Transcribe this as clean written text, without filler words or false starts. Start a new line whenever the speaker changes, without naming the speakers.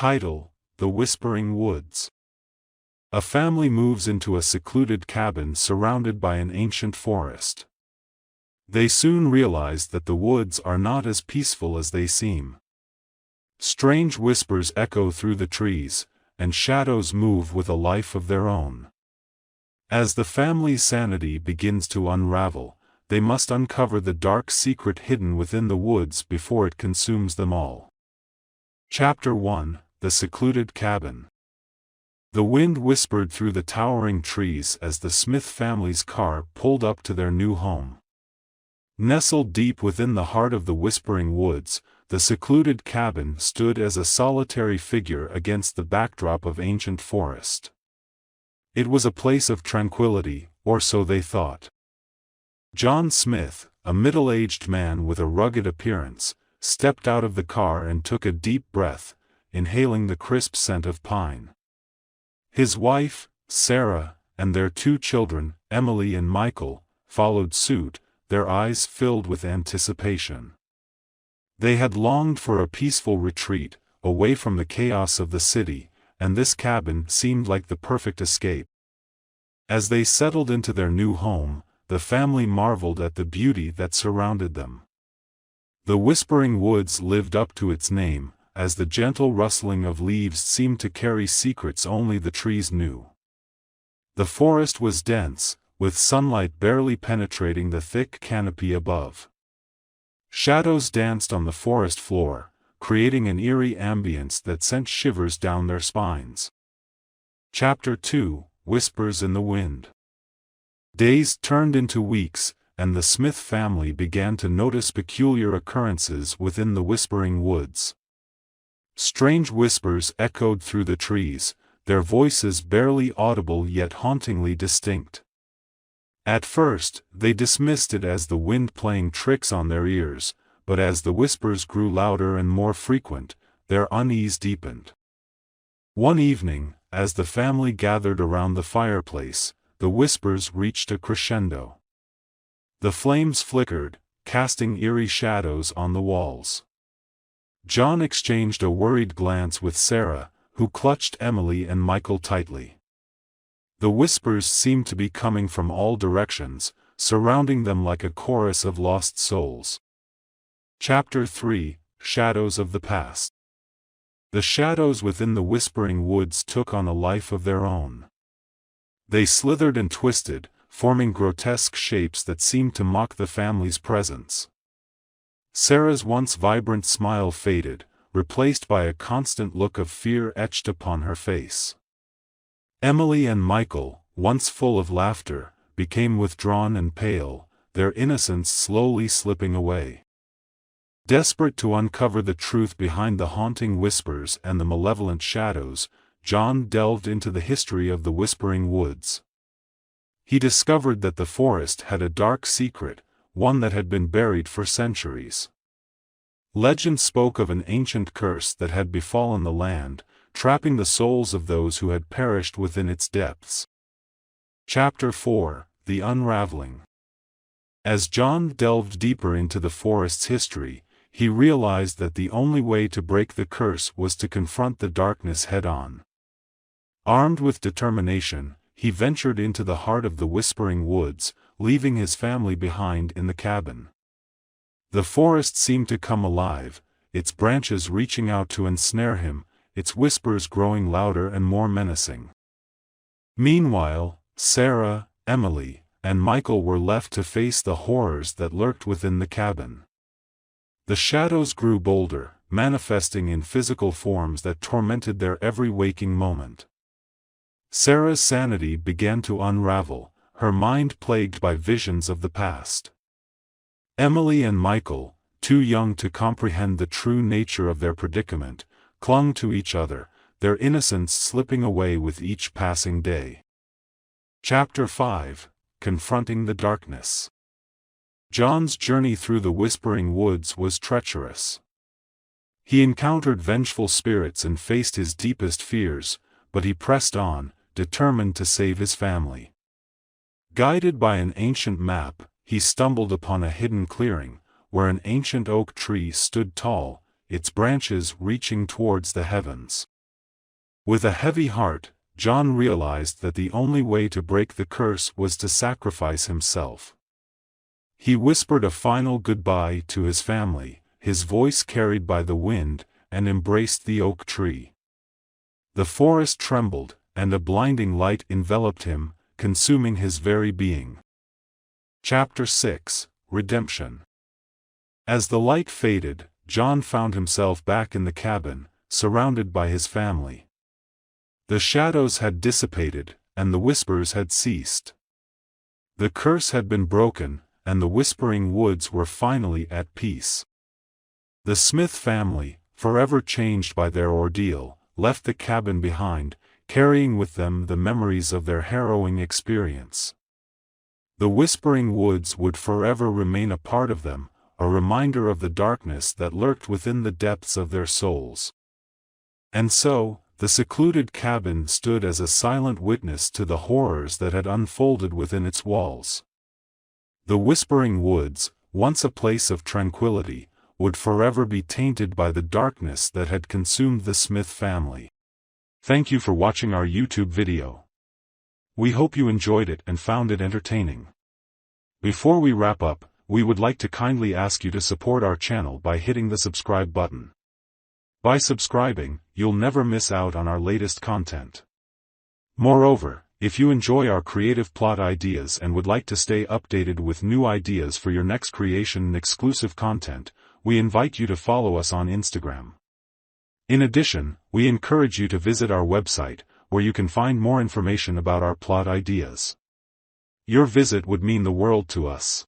Title: The Whispering Woods. A family moves into a secluded cabin surrounded by an ancient forest. They soon realize that the woods are not as peaceful as they seem. Strange whispers echo through the trees, and shadows move with a life of their own. As the family's sanity begins to unravel, they must uncover the dark secret hidden within the woods before it consumes them all. Chapter 1: The Secluded Cabin. The wind whispered through the towering trees as the Smith family's car pulled up to their new home. Nestled deep within the heart of the whispering woods, the secluded cabin stood as a solitary figure against the backdrop of ancient forest. It was a place of tranquility, or so they thought. John Smith, a middle-aged man with a rugged appearance, stepped out of the car and took a deep breath, inhaling the crisp scent of pine. His wife, Sarah, and their two children, Emily and Michael, followed suit, their eyes filled with anticipation. They had longed for a peaceful retreat, away from the chaos of the city, and this cabin seemed like the perfect escape. As they settled into their new home, the family marveled at the beauty that surrounded them. The Whispering Woods lived up to its name, as the gentle rustling of leaves seemed to carry secrets only the trees knew. The forest was dense, with sunlight barely penetrating the thick canopy above. Shadows danced on the forest floor, creating an eerie ambience that sent shivers down their spines. Chapter 2: Whispers in the Wind. Days turned into weeks, and the Smith family began to notice peculiar occurrences within the Whispering Woods. Strange whispers echoed through the trees, their voices barely audible yet hauntingly distinct. At first, they dismissed it as the wind playing tricks on their ears, but as the whispers grew louder and more frequent, their unease deepened. One evening, as the family gathered around the fireplace, the whispers reached a crescendo. The flames flickered, casting eerie shadows on the walls. John exchanged a worried glance with Sarah, who clutched Emily and Michael tightly. The whispers seemed to be coming from all directions, surrounding them like a chorus of lost souls. Chapter 3: Shadows of the Past. The shadows within the Whispering Woods took on a life of their own. They slithered and twisted, forming grotesque shapes that seemed to mock the family's presence. Sarah's once vibrant smile faded, replaced by a constant look of fear etched upon her face. Emily and Michael, once full of laughter, became withdrawn and pale, their innocence slowly slipping away. Desperate to uncover the truth behind the haunting whispers and the malevolent shadows, John delved into the history of the Whispering Woods. He discovered that the forest had a dark secret, one that had been buried for centuries. Legend spoke of an ancient curse that had befallen the land, trapping the souls of those who had perished within its depths. Chapter 4: The Unraveling. As John delved deeper into the forest's history, he realized that the only way to break the curse was to confront the darkness head-on. Armed with determination, he ventured into the heart of the Whispering Woods, leaving his family behind in the cabin. The forest seemed to come alive, its branches reaching out to ensnare him, its whispers growing louder and more menacing. Meanwhile, Sarah, Emily, and Michael were left to face the horrors that lurked within the cabin. The shadows grew bolder, manifesting in physical forms that tormented their every waking moment. Sarah's sanity began to unravel, her mind plagued by visions of the past. Emily and Michael, too young to comprehend the true nature of their predicament, clung to each other, their innocence slipping away with each passing day. Chapter 5: Confronting the Darkness. John's journey through the Whispering Woods was treacherous. He encountered vengeful spirits and faced his deepest fears, but he pressed on, determined to save his family. Guided by an ancient map, he stumbled upon a hidden clearing, where an ancient oak tree stood tall, its branches reaching towards the heavens. With a heavy heart, John realized that the only way to break the curse was to sacrifice himself. He whispered a final goodbye to his family, his voice carried by the wind, and embraced the oak tree. The forest trembled, and a blinding light enveloped him, consuming his very being. Chapter 6: Redemption. As the light faded, John found himself back in the cabin, surrounded by his family. The shadows had dissipated, and the whispers had ceased. The curse had been broken, and the whispering woods were finally at peace. The Smith family, forever changed by their ordeal, left the cabin behind, carrying with them the memories of their harrowing experience. The whispering woods would forever remain a part of them, a reminder of the darkness that lurked within the depths of their souls. And so, the secluded cabin stood as a silent witness to the horrors that had unfolded within its walls. The whispering woods, once a place of tranquility, would forever be tainted by the darkness that had consumed the Smith family. Thank you for watching our YouTube video. We hope you enjoyed it and found it entertaining. Before we wrap up, we would like to kindly ask you to support our channel by hitting the subscribe button. By subscribing, you'll never miss out on our latest content. Moreover, if you enjoy our creative plot ideas and would like to stay updated with new ideas for your next creation and exclusive content, we invite you to follow us on Instagram. In addition, we encourage you to visit our website, where you can find more information about our plot ideas. Your visit would mean the world to us.